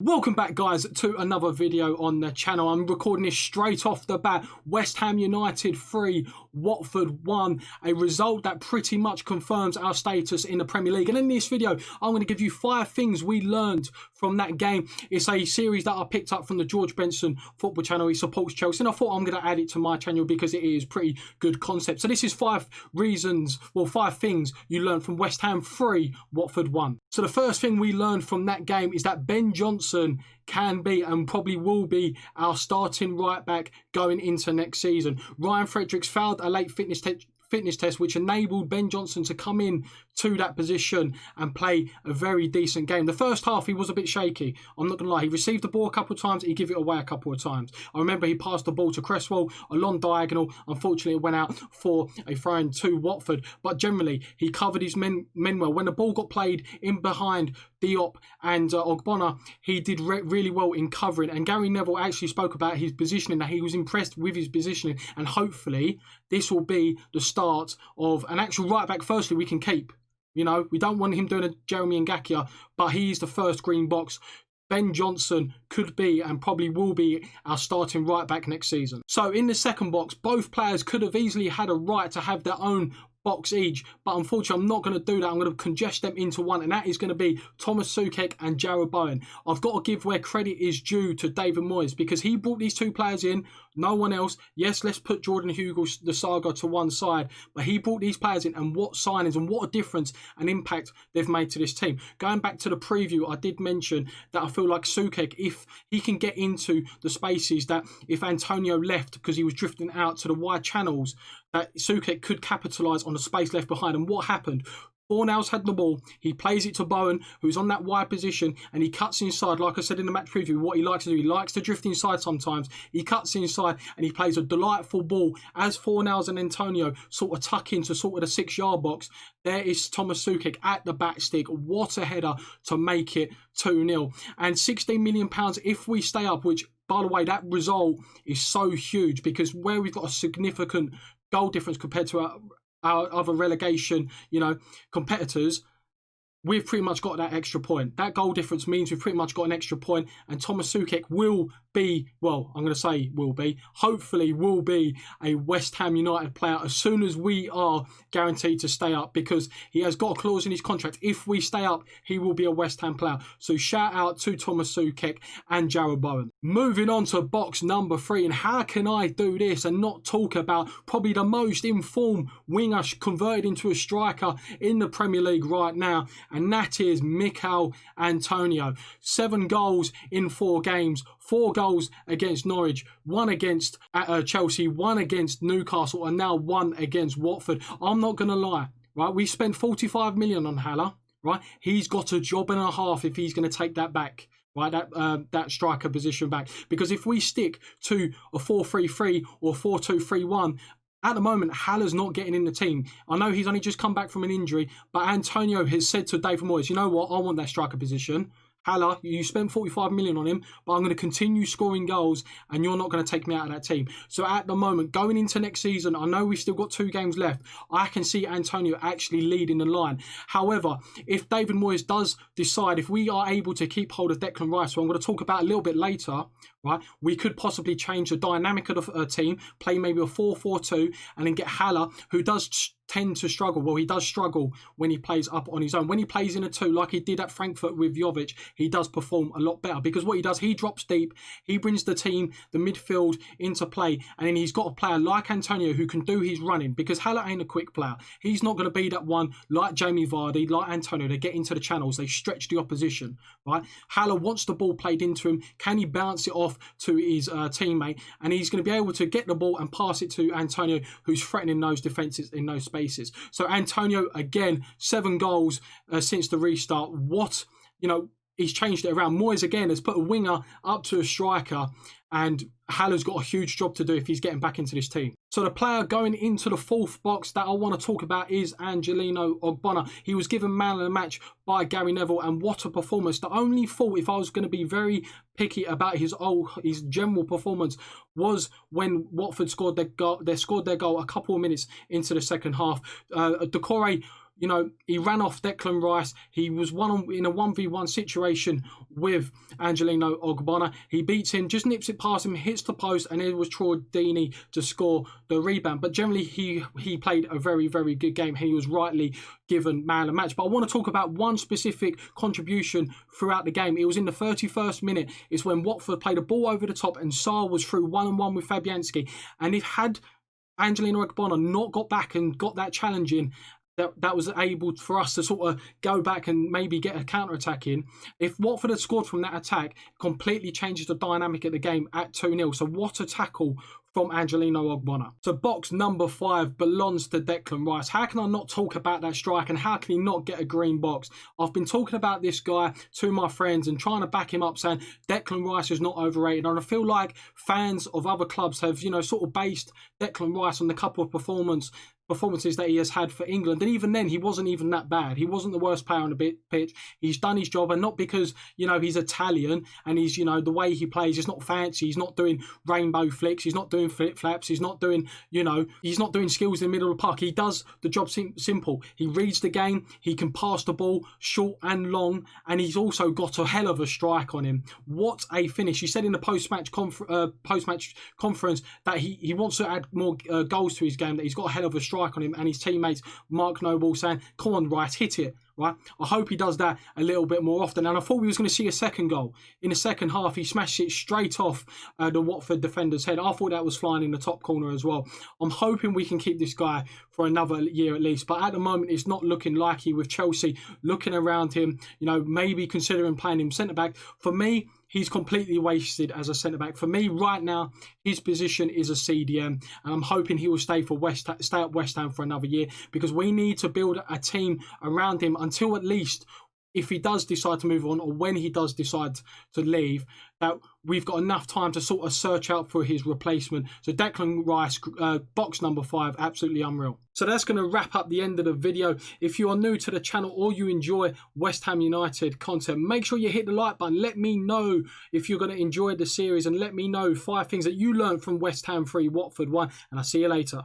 Welcome back, guys, to another video on the channel. I'm recording this straight off the bat. West Ham United 3, Watford 1, a result that pretty much confirms our status in the Premier League. And in this video, I'm going to give you 5 things we learned from that game. It's a series that I picked up from the George Benson Football channel. He supports Chelsea, and I thought I'm going to add it to my channel because it is pretty good concept. So this is 5 things you learned from West Ham 3, Watford 1. So the first thing we learned from that game is that Ben Jonson can be and probably will be our starting right back going into next season. Ryan Fredericks failed a late fitness test which enabled Ben Jonson to come in to that position and play a very decent game. The first half he was a bit shaky, I'm not gonna lie. He received the ball a couple of times, he gave it away a couple of times. I remember he passed the ball to Cresswell along diagonal. Unfortunately it went out for a throw-in to Watford, but generally he covered his men well. When the ball got played in behind Diop and OGBONNA, he did really well in covering, and Gary Neville actually spoke about his positioning, that he was impressed with his positioning, and hopefully this will be the start of an actual right back firstly we can keep. You know, we don't want him doing a Jeremy Ngakia, but he's the first green box. Ben Jonson could be and probably will be our starting right back next season. So in the second box, both players could have easily had a right to have their own box each, but unfortunately I'm not going to do that. I'm going to congest them into one, and that is going to be Thomas Soucek and Jarrod Bowen. I've got to give where credit is due to David Moyes because he brought these two players in, no one else. Yes, let's put Jordan Hugo, the saga, to one side, but he brought these players in, and what signings and what a difference and impact they've made to this team. Going back to the preview, I did mention that I feel like Soucek, if he can get into the spaces that if Antonio left because he was drifting out to the wide channels, that Soucek could capitalise on the space left behind. And what happened? Fornals had the ball, he plays it to Bowen, who's on that wide position, and he cuts inside. Like I said in the match preview, what he likes to do, he likes to drift inside sometimes. He cuts inside and he plays a delightful ball as Fornals and Antonio sort of tuck into sort of the 6-yard box. There is Thomas Soucek at the back stick. What a header to make it 2-0. And £16 million if we stay up, which, by the way, that result is so huge because where we've got a significant goal difference compared to our other relegation, competitors, we've pretty much got that extra point. That goal difference means we've pretty much got an extra point, and Thomas Soucek will be, well, I'm going to say will be, hopefully will be a West Ham United player as soon as we are guaranteed to stay up, because he has got a clause in his contract. If we stay up, he will be a West Ham player. So shout out to Thomas Soucek and Jarrod Bowen. Moving on to box number 3, and how can I do this and not talk about probably the most informed winger converted into a striker in the Premier League right now, and that is Mikel Antonio. 7 goals in 4 games, 4 goals against Norwich, 1 against Chelsea, 1 against Newcastle, and now 1 against Watford. I'm not going to lie, right? We spent 45 million on Haller, right? He's got a job and a half if he's going to take that back. Right, that striker position back, because if we stick to a 4-3-3 or 4-2-3-1, at the moment, Haller's not getting in the team. I know he's only just come back from an injury, but Antonio has said to David Moyes, you know what, I want that striker position. Haller, you spent 45 million on him, but I'm going to continue scoring goals and you're not going to take me out of that team. So at the moment, going into next season, I know we've still got 2 games left. I can see Antonio actually leading the line. However, if David Moyes does decide, if we are able to keep hold of Declan Rice, who I'm going to talk about a little bit later, right, we could possibly change the dynamic of the team, play maybe a 4-4-2, and then get Haller, who does tend to struggle. Well, he does struggle when he plays up on his own. When he plays in a 2, like he did at Frankfurt with Jovic, he does perform a lot better, because what he does, he drops deep, he brings the team, the midfield into play, and then he's got a player like Antonio who can do his running, because Haller ain't a quick player. He's not going to be that one like Jamie Vardy, like Antonio. They get into the channels, they stretch the opposition, right? Haller wants the ball played into him. Can he bounce it off to his teammate? And he's going to be able to get the ball and pass it to Antonio, who's threatening those defences in those spaces. So Antonio, again, 7 goals since the restart. What, he's changed it around. Moyes, again, has put a winger up to a striker, and Haller's got a huge job to do if he's getting back into this team. So the player going into the 4th box that I want to talk about is Angelino OGBONNA. He was given man of the match by Gary Neville, and what a performance. The only fault, if I was going to be very picky about his general performance, was when Watford scored their goal a couple of minutes into the second half. Decore you know, he ran off Declan Rice. He was in a 1v1 situation with Angelino OGBONNA. He beats him, just nips it past him, hits the post, and it was Troy Deeney to score the rebound. But generally, he played a very, very good game. He was rightly given man of the match. But I want to talk about one specific contribution throughout the game. It was in the 31st minute. It's when Watford played a ball over the top and Sarr was through 1-on-1 with Fabianski. And if had Angelino OGBONNA not got back and got that challenge in, that was able for us to sort of go back and maybe get a counter-attack in. If Watford had scored from that attack, completely changes the dynamic of the game at 2-0. So what a tackle from Angelino OGBONNA. So box number 5 belongs to Declan Rice. How can I not talk about that strike, and how can he not get a green box? I've been talking about this guy to my friends and trying to back him up, saying Declan Rice is not overrated. And I feel like fans of other clubs have, you know, sort of based Declan Rice on the couple of performances that he has had for England, and even then he wasn't even that bad. He wasn't the worst player on the pitch. He's done his job, and not because, you know, he's Italian and he's, you know, the way he plays is not fancy. He's not doing rainbow flicks, he's not doing flip flaps, he's not doing, you know, he's not doing skills in the middle of the park. He does the job simple. He reads the game, he can pass the ball short and long, and he's also got a hell of a strike on him. What a finish. He said in the post-match conference that he wants to add more goals to his game, that he's got a hell of a strike on him, and his teammates Mark Noble saying, come on Rice, hit it, right? I hope he does that a little bit more often. And I thought we was going to see a second goal. In the second half, he smashed it straight off the Watford defender's head. I thought that was flying in the top corner as well. I'm hoping we can keep this guy for another year at least, but at the moment it's not looking likely, with Chelsea looking around him, you know, maybe considering playing him centre-back. For me, he's completely wasted as a centre-back. For me, right now, his position is a CDM, and I'm hoping he will stay at West Ham for another year, because we need to build a team around him until, at least, if he does decide to move on, or when he does decide to leave, that we've got enough time to sort of search out for his replacement. So Declan Rice, box number 5, absolutely unreal. So that's going to wrap up the end of the video. If you are new to the channel or you enjoy West Ham United content, make sure you hit the like button. Let me know if you're going to enjoy the series, and let me know 5 things that you learned from West Ham 3, Watford 1, and I'll see you later.